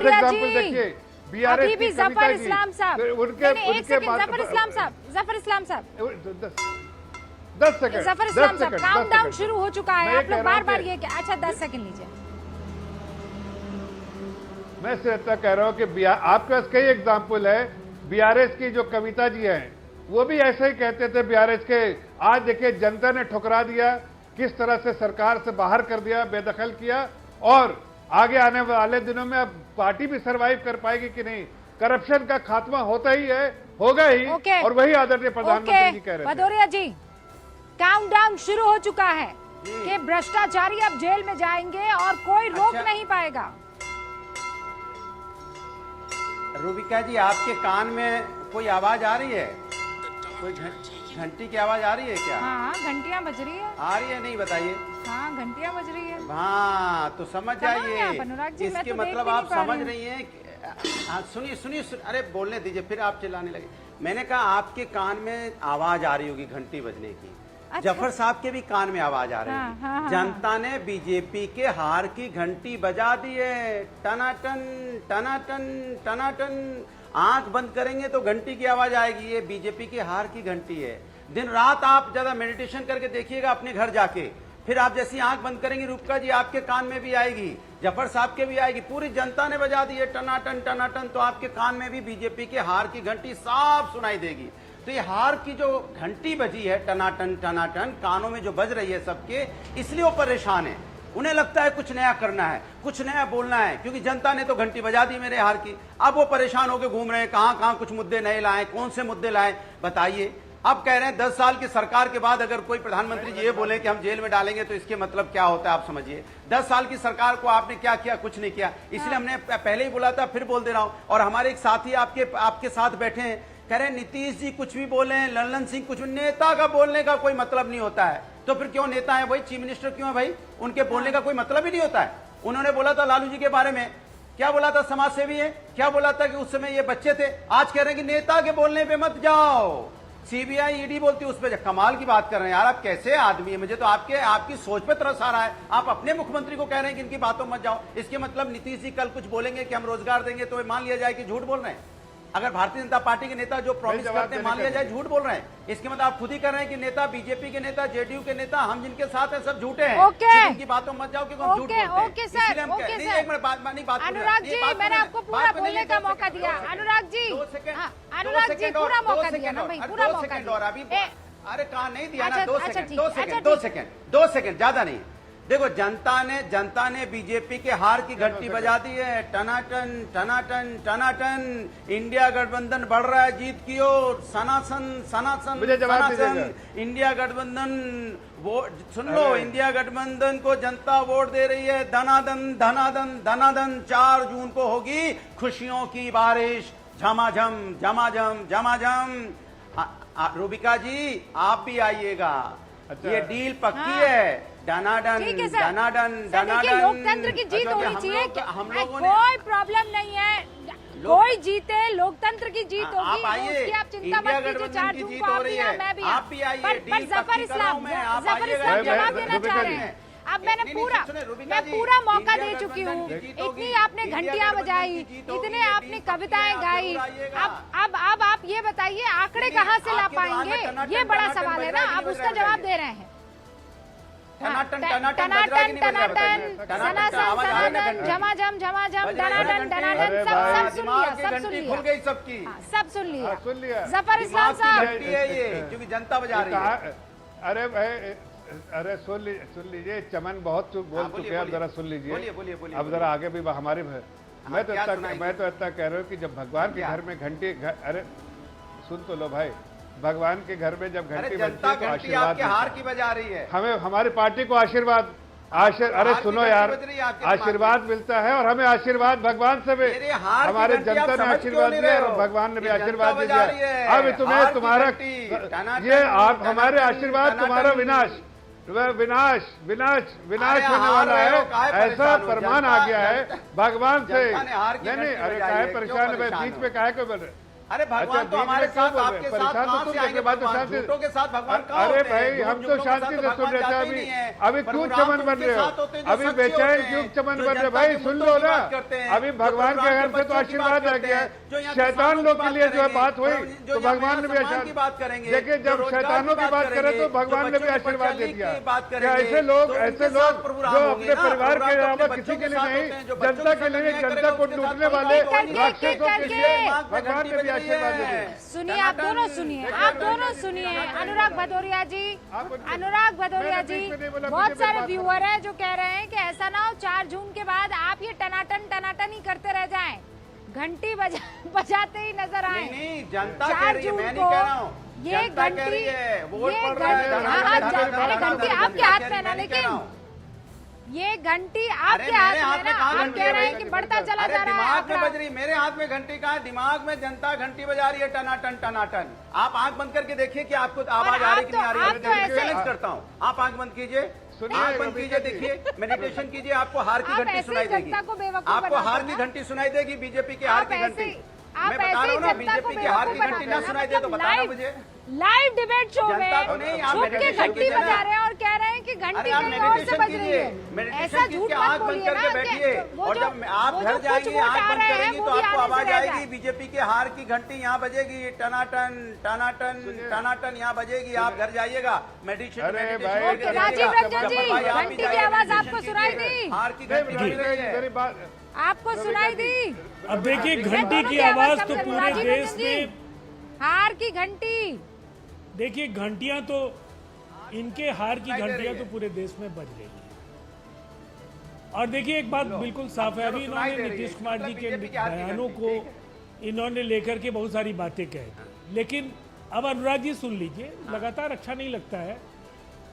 Example देखिए, BRS अभी भी जफर इस्लाम साहब, जफर इस्लाम साहब, 10 सेकंड, जफर इस्लाम साहब, काउंटडाउन शुरू हो चुका है। आप लोग बार बार ये अच्छा 10 सेकंड लीजिए। मैं सिर्फ इतना कह रहा हूँ कि आपके पास कई एग्जाम्पल है। बीआरएस की जो कविता जी हैं वो भी ऐसे ही कहते थे बीआरएस के। आज देखिए जनता ने ठुकरा दिया, किस तरह से सरकार से बाहर कर दिया, बेदखल किया, और आगे आने वाले दिनों में अब पार्टी भी सरवाइव कर पाएगी कि नहीं। करप्शन का खात्मा होता ही है, होगा ही। और वही आदरणीय प्रधानमंत्री जी कह रहे थे। भदौरिया जी, काउंटडाउन शुरू हो चुका है कि भ्रष्टाचारी अब जेल में जाएंगे और कोई रोक नहीं पाएगा। रूबिका जी, आपके कान में कोई आवाज आ रही है? कोई घंटी की आवाज आ रही है क्या? हाँ, घंटियां बज रही है। आ रही है, नहीं बताइए। हाँ, घंटियां बज रही है। हाँ, तो समझ जाइए इसके तो मतलब आप समझ रही हैं। हाँ, सुनिए, अरे बोलने दीजिए, फिर आप चिल्लाने लगे। मैंने कहा आपके कान में आवाज आ रही होगी घंटी बजने की। अच्छा। जफर साहब के भी कान में आवाज आ रही है। हाँ। जनता ने बीजेपी के हार की घंटी बजा दी है। टनाटन टनाटन टनाटन। आंख बंद करेंगे तो घंटी की आवाज आएगी। ये बीजेपी की हार की घंटी है। दिन रात आप ज्यादा मेडिटेशन करके देखिएगा अपने घर जाके, फिर आप जैसी आंख बंद करेंगे रूपका जी, आपके कान में भी आएगी, जफर साहब के भी आएगी। पूरी जनता ने बजा दी है टनाटन टनाटन, तो आपके कान में भी बीजेपी के हार की घंटी साफ सुनाई देगी। तो ये हार की जो घंटी बजी है टनाटन टनाटन, कानों में जो बज रही है सबके, इसलिए वो परेशान है। उन्हें लगता है कुछ नया करना है, कुछ नया बोलना है, क्योंकि जनता ने तो घंटी बजा दी मेरे हार की। अब वो परेशान होकर घूम रहे हैं, कहां कुछ मुद्दे नए लाए, कौन से मुद्दे लाए बताइए। अब कह रहे हैं 10 साल की सरकार के बाद अगर कोई प्रधानमंत्री जी ये बोले कि हम जेल में डालेंगे तो इसके मतलब क्या होता है आप समझिए। 10 साल की सरकार को आपने क्या किया? कुछ नहीं किया। इसलिए हमने पहले ही बोला था, फिर बोल दे रहा हूं। और हमारे एक साथी आपके साथ बैठे हैं, कह रहे हैं नीतीश जी कुछ भी बोले, लल्लन सिंह कुछ, नेता का बोलने का कोई मतलब नहीं होता है। तो फिर क्यों नेता है भाई? चीफ मिनिस्टर क्यों है भाई? उनके बोलने का कोई मतलब ही नहीं होता है। उन्होंने बोला था लालू जी के बारे में, क्या बोला था? समाज सेवी है। क्या बोला था कि उस समय ये बच्चे थे। आज कह रहे हैं कि नेता के बोलने पे मत जाओ, सीबीआई ईडी बोलती है उस पर। कमाल की बात कर रहे हैं यार, आप कैसे आदमी है? मुझे तो आपकी सोच पे तरस आ रहा है। आप अपने मुख्यमंत्री को कह रहे हैं कि इनकी बातों मत जाओ। इसके मतलब नीतीश जी कल कुछ बोलेंगे कि हम रोजगार देंगे तो मान लिया जाए कि झूठ बोल रहे हैं। अगर भारतीय जनता पार्टी के नेता जो प्रॉमिस करते हैं मान लिया जाए झूठ बोल रहे हैं, इसके मतलब आप खुद ही कर रहे हैं कि नेता, बीजेपी के नेता, जेडीयू के नेता, हम जिनके साथ हैं सब झूठे हैं। इनकी बातों मत जाओ क्योंकि हम झूठ बोलते हैं। इसलिए हम कह रहे हैं। एक मिनट बात अनुराग जी, मैंने आपको पूरा बोलने का मौका दिया। अनुराग जी, अनुराग जी पूरा मौका दिया ना भाई, पूरा मौका दिया। अरे कहा नहीं दिया ना? 2 सेकंड ज्यादा नहीं। देखो, जनता ने बीजेपी के हार की घंटी बजा दी है। टनाटन टनाटन टनाटन। इंडिया गठबंधन बढ़ रहा है जीत की ओर। सनातन सनातन सनातन इंडिया गठबंधन। वोट सुन लो, इंडिया गठबंधन को जनता वोट दे रही है। धनाधन धनाधन धनाधन। 4 जून को होगी खुशियों की बारिश। झमाझम झमाझम झमाझम। रूबिका जी आप भी आइएगा। ये डील पक्की है। डनाडन डनाडन डनाडन। लोकतंत्र की जीत होनी चाहिए। हम लोगों ने कोई प्रॉब्लम नहीं है, कोई जीते, लोकतंत्र की जीत होगी। आप आइए, उसकी आप चिंता मत कीजिए। 4 जून को आप भी यहाँ, मैं भी यहाँ। आप भी आइए। पर जफर इस्लाम जवाब देना चाह रहे हैं। अब मैं पूरा मौका दे चुकी हूँ। इतनी आपने घंटियां बजाई, इतने आपने कविताएं गाई। अब आप ये बताइए आंकड़े कहाँ से ला पाएंगे? ये बड़ा सवाल है ना, आप उसका जवाब दे रहे हैं। टनाटन टनाटन टनाटन सनातन झमाझम झमाझम डनाडन डनाडन। सब सुन लिया सब सुन लिया। जफर इस्लाम साहब, क्योंकि जनता बजा रही है। अरे भाई, अरे सुन लीजिए, चमन बहुत बोल चुके हैं, अब जरा सुन लीजिए। अब जरा आगे भी हमारे मैं तो इतना कह रहा हूँ कि जब भगवान के घर में घंटी, अरे सुन तो लो भाई, भगवान के घर में जब घंटी बजती है तो आशीर्वाद हार की बजा रही है। हमें, हमारी पार्टी को आशीर्वाद अरे सुनो यार, आशीर्वाद मिलता है और हमें आशीर्वाद भगवान से भी, हमारे जनता ने आशीर्वाद दिया और भगवान ने भी आशीर्वाद दिया। अब तुम्हें तुम्हारा ये आप हमारे आशीर्वाद तुम्हारा विनाश विनाश विनाश विनाश होने वाला है, ऐसा फरमान आ गया है भगवान से। नहीं, अरे काहे परेशान है, बीच में काहे को बोल रहे? अरे भगवान तो हमारे साथ, आपके साथ कहां से आएंगे भगवान? झूठों के साथ भगवान कहां होते हैं? अरे भाई हम तो शांति से सुन रहे थे। अभी क्यों चमन बन रहे हो? अभी बेचैन क्यों चमन बन रहे? भाई सुन लो ना, अभी भगवान के घर से तो आशीर्वाद आ गया। शैतान लोग के लिए जो है बात हुई तो भगवान ने भी आशीर्वाद करेंगे। देखिए जब शैतानों की बात करे तो भगवान ने भी आशीर्वाद दे दिया। ऐसे लोग जो अपने परिवार के अलावा किसी के लिए नहीं, जनता के लिए, जनता को लूटने वाले राक्षसों के लिए भगवान ने भी आशीर्वाद दे दिया। सुनिए, आप दोनों सुनिए, अनुराग भदौरिया जी, बहुत सारे व्यूअर हैं जो कह रहे हैं कि ऐसा ना हो 4 जून के बाद आप ये टनाटन ही करते रह जाएं, घंटी बजाते ही नजर आए। नहीं, जनता कह रही है, मैं नहीं कह रहा हूँ। ये घंटी आपके हाथ में ना, लेकिन ये घंटी आपके हाथ में ना, आप कह रहे हैं कि बढ़ता चला जा रहा है। दिमाग में बज रही, मेरे हाथ में घंटी कहाँ है? दिमाग में जनता घंटी बजा रही है टनाटन। आप आंख बंद करके देखिए कि आपको आवाज आ रही कि नहीं आ रही है। मैं चैलेंज करता हूँ, आप आंख बंद कीजिए, आंख बंद कीजिए, देखिए, मेडिटेशन कीजिए, आपको हार की घंटी सुनाई देगी। आपको हार की घंटी सुनाई देगी, बीजेपी की हार की घंटी। मैं बता रहा हूँ ना, बीजेपी की हार की घंटी ना सुनाई दे तो बताना मुझे। लाइव डिबेट शो में छुप के घंटी बजा रहे हैं और कह रहे हैं कि घंटी कहीं और से बज रही है। ऐसा झूठ मत बोलिए ना, बैठिए और जब आप घर जाएंगे, आंख बंद करेंगी तो आपको आवाज आएगी, बीजेपी के हार की घंटी यहाँ बजेगी, टनाटन यहाँ बजेगी। आप घर जाइएगा, मेडिटेशन। राजीव रंजन जी, घंटी की आवाज आपको सुनाई दी? हार की घंटी बज रही है, आपको सुनाई दी? अब देखिए घंटी की आवाज तो पूरे देश में, हार की घंटी, देखिए घंटियां तो, इनके हार की घंटियां तो पूरे देश में बज रही है। और देखिए एक बात बिल्कुल साफ है, अभी इन्होंने नीतीश कुमार जी के बयानों को इन्होंने लेकर के बहुत सारी बातें कही, लेकिन अब अनुराग जी सुन लीजिए, लगातार अच्छा नहीं लगता है,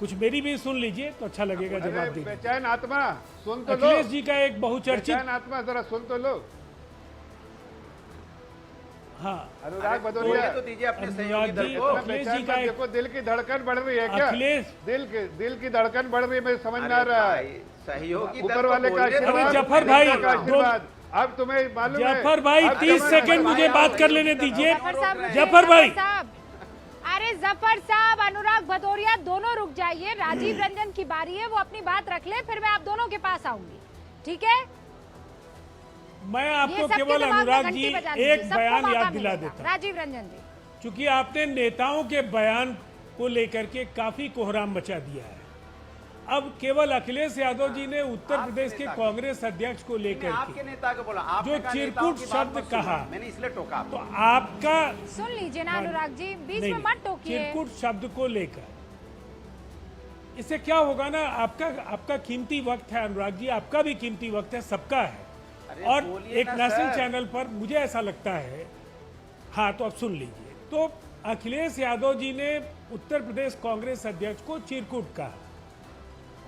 कुछ मेरी भी सुन लीजिए तो अच्छा लगेगा जवाब देंगे। बेचैन आत्मा सुन तो लो, अखिलेश जी का एक बहुचर्चित, बेचैन आत्मा जरा सुन तो लो। हाँ अनुराग भदौरिया तो दीजिए अपने अनुराग जी, अखिलेश जी का देखो दिल की धड़कन बढ़ रही है क्या? अखिलेश दिल की धड़कन बढ़ रही है, मुझे समझ में आ रहा है। सहयोगी ऊपर वाले का आशीर्वाद, जफर भाई का आशीर्वाद। अब तुम्हें मालूम है जफर भाई 30 सेकंड मुझे बात कर लेने दीजिए। जफर भाई, अरे जफर साहब, अनुराग भदौरिया दोनों रुक जाइए, राजीव रंजन की बारी है, वो अपनी बात रख ले, फिर मैं आप दोनों के पास आऊंगी, ठीक है? मैं आपको केवल अनुराग जी एक बयान याद दिला देता, राजीव रंजन जी, क्योंकि आपने नेताओं के बयान को लेकर के काफी कोहराम मचा दिया है। अब केवल अखिलेश यादव जी ने उत्तर प्रदेश के कांग्रेस अध्यक्ष को लेकर आपके नेता को बोला, जो चिरकुट शब्द कहा, मैंने इसलिए टोका तो आपका सुन लीजिए ना अनुराग जी, बीच में मत टोकिए। चिरकुट शब्द को लेकर इससे क्या होगा ना, आपका कीमती वक्त है अनुराग जी, आपका भी कीमती वक्त है, सबका है। और एक नेशनल चैनल पर मुझे ऐसा लगता है, हाँ तो अब सुन लीजिए, तो अखिलेश यादव जी ने उत्तर प्रदेश कांग्रेस अध्यक्ष को चिरकुट कहा।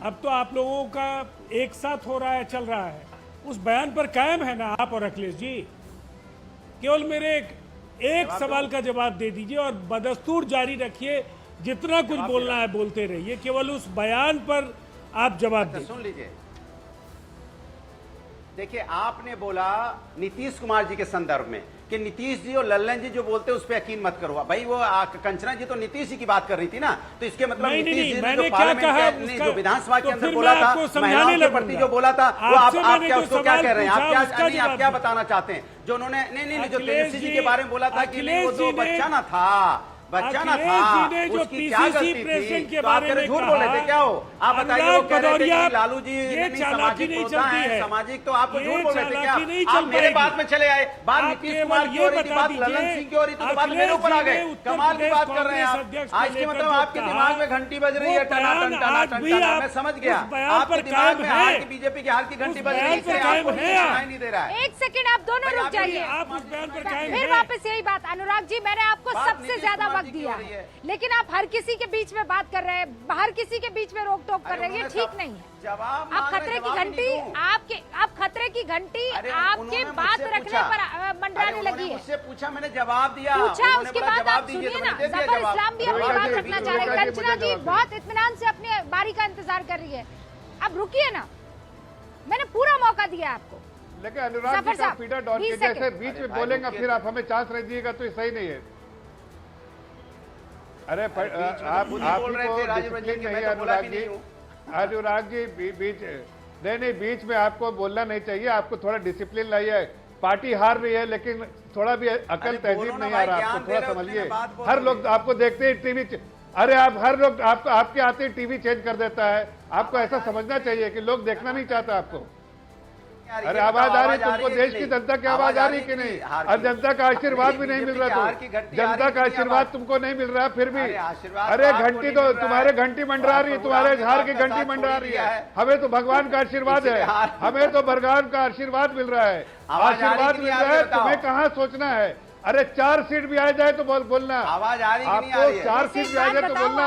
अब तो आप लोगों का एक साथ हो रहा है, चल रहा है, उस बयान पर कायम है ना आप और अखिलेश जी? केवल मेरे एक सवाल का जवाब दे दीजिए और बदस्तूर जारी रखिए, जितना कुछ बोलना है बोलते रहिए, केवल उस बयान पर आप जवाब दीजिए। सुन लीजिए, देखिए आपने बोला नीतीश कुमार जी के संदर्भ में कि नीतीश जी और लल्लन जी जो बोलते हैं उस पर यकीन मत करो। भाई वो कंचना जी तो नीतीश जी की बात कर रही थी ना, तो इसके मतलब नीतीश जी ने जो पार्लियामेंट में जो विधानसभा के अंदर बोला था, महिलाओं के प्रति जो बोला था, वो आप क्या उसको क्या कह रहे हैं? आप क्या बताना चाहते हैं? जो उन्होंने नहीं जो तेजस्वी जी के बारे में बोला था कि नहीं वो तो बच्चा ना था, उसकी क्या गलती थी? तो आप झूठ बोल रहे थे क्या? हो आप बताइए, वो कह रहे थे कि लालू जी सामाजिक मुद्दा है, सामाजिक, तो आपको झूठ बोल रहे थे क्या? आप मेरे बात में चले आए, बात नीतीश कुमार की हो रही थी, बात ललन सिंह की हो रही थी, तो बात मेरे ऊपर आ गए। कमाल की बात कर रहे हैं आप। आज के मतलब आपके दिमाग में घंटी बज रही है, टनाटन। मैं समझ गया, आपके दिमाग में हार की, बीजेपी की हार की घंटी बज रही है, आपको सुनाई नहीं दे रहा है। एक सेकंड आप दोनों रुक जाइए, फिर वापस यही बात। अनुराग जी, मैंने आपको सबसे ज्यादा वक्त दिया है, लेकिन आप हर किसी के बीच में बात कर रहे हैं, हर किसी के बीच में रोक टोक कर रहे हैं, ये ठीक नहीं है। आप खतरे की घंटी, आप खतरे की घंटी आपके बात रखने पर मंडराने लगी है। मुझसे पूछा, मैंने जवाब दिया, उसके बाद आप सुनिए ना, जफर इस्लाम भी अपनी बात रखना चाह रहे हैं, कंचना जी बहुत इत्मीनान से अपनी बारी का इंतजार कर रही है, अब रुकिए ना, मैंने पूरा मौका दिया आपको। लेकिन अनुराग जफर जी का साहब, पीटर डॉन 20 के जैसे सेकंड। बीच में अरे भाई, बोलेंगे रुकिए। फिर आप हमें चांस नहीं दीजिएगा तो ये सही नहीं है। अरे आप खुद ही आप बोल ही रहे को थे राजीव डिसिप्लिन रंजन की, नहीं मैं है तो बोला भी अनुराग जी। नहीं हूँ। अनुराग जी बीच नहीं बीच में आपको बोलना नहीं चाहिए, आपको थोड़ा डिसिप्लिन लाइए। पार्टी हार रही है लेकिन थोड़ा भी अकल अरे तहजीब बोलो ना नहीं आ भाई, रहा, ज्ञान आपको दे थोड़ा रहे हो, समझिए। उतने बात बोलो हर भी। लोग आपको देखते ही टीवी, अरे आप हर लोग आपको आपके आते ही टीवी चेंज कर देता है। आपको ऐसा समझना चाहिए कि लोग देखना नहीं चाहता आपको। अरे आवाज आ रही है तुमको, देश की जनता की आवाज आ रही है कि नहीं? और जनता का आशीर्वाद भी नहीं मिल रहा, तो जनता का आशीर्वाद तुमको नहीं मिल रहा फिर भी। अरे घंटी तो तुम्हारे घंटी मंडरा रही है, तुम्हारे हार की घंटी मंडरा रही है। हमें तो भगवान का आशीर्वाद है, हमें तो भगवान का आशीर्वाद मिल रहा है, आशीर्वाद मिल रहा है। तुम्हें कहाँ सोचना है? अरे 4 सीट भी आ जाए तो बोलना। आवाज आ रही कि नहीं आ आपको रही है? 4 सीट भी आ जाए तो बोलना।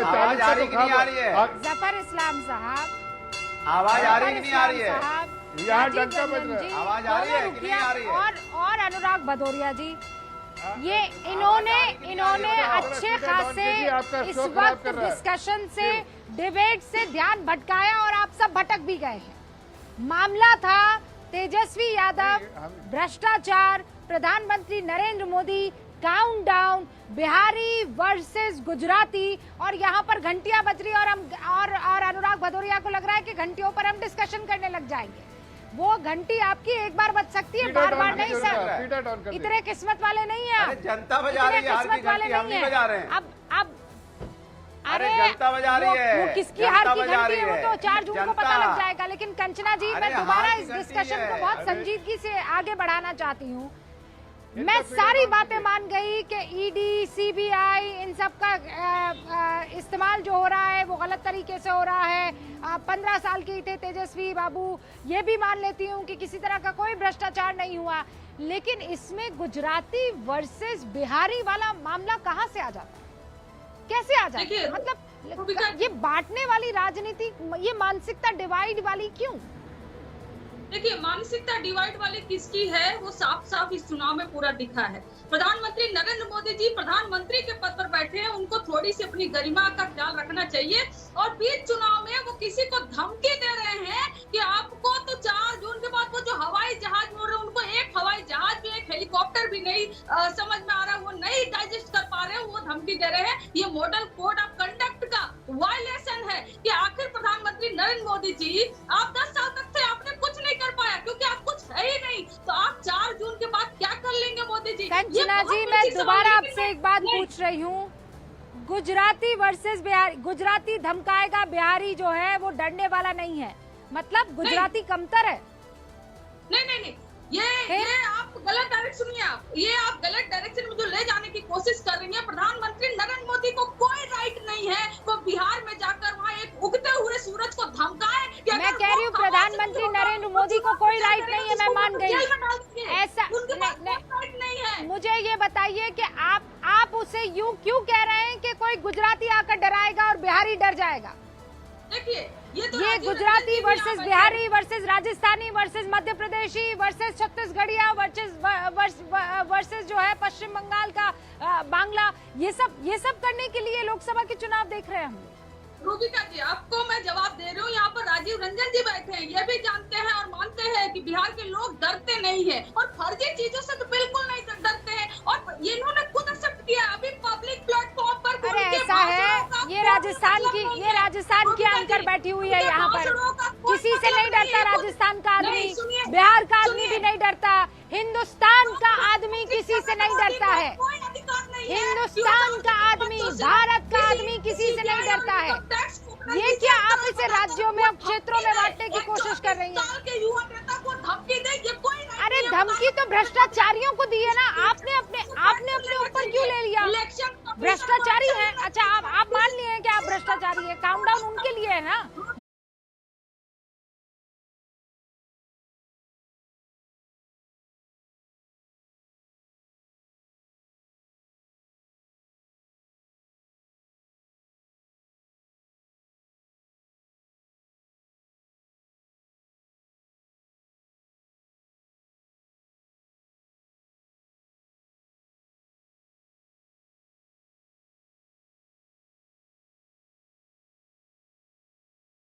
आवाज आ रही कि नहीं आ रही है? जफर इस्लाम साहब, आवाज आ रही कि नहीं आ रही है? साहब, यहाँ राजीव डंका बज रंजन रहा है। जी, आवाज आ रही है दोनों कि नहीं आ रही है? और अनुराग भदौरिया जी, ये इन्होंने अच्छे खासे इस वक्त डिस्कशन से, डिबेट से ध्यान भटकाया और आप सब भटक भी गए हैं। मामला था तेजस्वी यादव, भ्रष्टाचार, प्रधानमंत्री नरेंद्र मोदी, काउंटडाउन, बिहारी वर्सेस गुजराती, और यहाँ पर घंटियां बज रही और अनुराग भदौरिया को लग रहा है कि घंटियों पर हम डिस्कशन करने लग जाएंगे। वो घंटी आपकी एक बार बज सकती है, बार बार नहीं सर। इतने किस्मत वाले नहीं है अरे जनता बजा रही है, हार की घंटी हम नहीं बजा रहे हैं। अब अरे जनता बजा रही है, वो किसकी जनता हार की बजा घंटी रही है वो है। तो 4 जून को पता जनता। लग जाएगा। लेकिन कंचना जी, अरे मैं दोबारा हार की इस घंटी डिस्कशन है। को बहुत अरे संजीदगी से आगे बढ़ाना चाहती हूँ। इनका मैं पीरियड सारी और बातें पीरियड। मान गई कि ईडी, सीबीआई, इन सब का इस्तेमाल जो हो रहा है वो गलत तरीके से हो रहा है। 15 साल के थे तेजस्वी बाबू, ये भी मान लेती हूँ कि किसी तरह का कोई भ्रष्टाचार नहीं हुआ। लेकिन इसमें गुजराती वर्सेस बिहारी वाला मामला कहाँ से आ जाता है, कैसे आ जाता है? मतलब ये बांटने वाली राजनीति, ये मानसिकता डिवाइड वाली क्यों? देखिए, मानसिकता डिवाइड वाली किसकी है वो साफ साफ इस चुनाव में पूरा दिखा है। प्रधानमंत्री नरेंद्र मोदी जी प्रधानमंत्री के पद पर बैठे हैं, उनको थोड़ी सी अपनी गरिमा का ख्याल रखना चाहिए। और बीच चुनाव में वो किसी को धमकी दे रहे हैं कि आपको तो 4 जून के बाद वो जो हवाई जहाज बोल रहे हैं, उनको एक हवाई जहाज भी, एक हेलीकॉप्टर भी नहीं समझ में आ रहा, वो नहीं डाइजेस्ट कर पा रहे, वो धमकी दे रहे हैं। ये मॉडल कोड ऑफ कंडक्ट का वायलेशन है कि आखिर प्रधानमंत्री नरेंद्र मोदी जी, आप 10 साल तक थे, आपने कुछ नहीं कर पाया क्योंकि आप कुछ है ही नहीं, तो आप 4 जून के बाद क्या कर लेंगे मोदी जी? कंचना जी, मैं दोबारा आपसे एक बात पूछ रही हूँ, गुजराती वर्सेस बिहारी, गुजराती धमकाएगा, बिहारी जो है वो डरने वाला नहीं है, मतलब गुजराती कमतर है? नहीं, ये आप गलत डायरेक्शन में, ये आप गलत डायरेक्शन में जो ले जाने की कोशिश कर रही है। प्रधानमंत्री नरेंद्र मोदी को कोई राइट नहीं है वो बिहार में जाकर वहाँ एक उगते हुए सूरज को धमकाए। मैं कह रही हूँ प्रधानमंत्री नरेंद्र मोदी को कोई राइट नहीं है, मैं मान गई। ऐसा नहीं है। मुझे ये बताइए कि आप उसे यूं क्यों कह रहे हैं कि कोई गुजराती आकर डराएगा और बिहारी डर जाएगा? देखिए, ये Gujarati versus Bihari versus Rajasthani versus Madhya Pradeshi versus Chhattisgarhiya versus जो है पश्चिम बंगाल का बांग्ला, ये सब करने के लिए लोकसभा के चुनाव देख रहे हैं हम। रूबिका जी, आपको मैं जवाब दे रही हूँ। यहाँ पर राजीव रंजन जी बैठे हैं, ये भी जानते हैं और मानते हैं कि बिहार के लोग डरते नहीं है और फर्जी चीजों से तो बिल्कुल नहीं डरते हैं। और ये इन्होंने खुद एक्सेप्ट किया अभी पब्लिक प्लेटफॉर्म पर। अरे ऐसा है, ये राजस्थान की एंकर बैठी हुई है यहाँ पर, किसी से नहीं डरता राजस्थान का आदमी, बिहार का आदमी भी नहीं डरता, हिंदुस्तान का आदमी किसी से नहीं डरता है, हिंदुस्तान का आदमी, भारत का आदमी किसी से नहीं डरता है। ये क्या आप इसे राज्यों में, अब क्षेत्रों में बांटने की कोशिश कर रही हैं? अरे धमकी तो भ्रष्टाचारियों को दी है ना, आपने अपने ऊपर क्यों ले लिया? भ्रष्टाचारी है, अच्छा आप मान लिए हैं कि आप भ्रष्टाचारी है, काउंटडाउन उनके लिए है ना?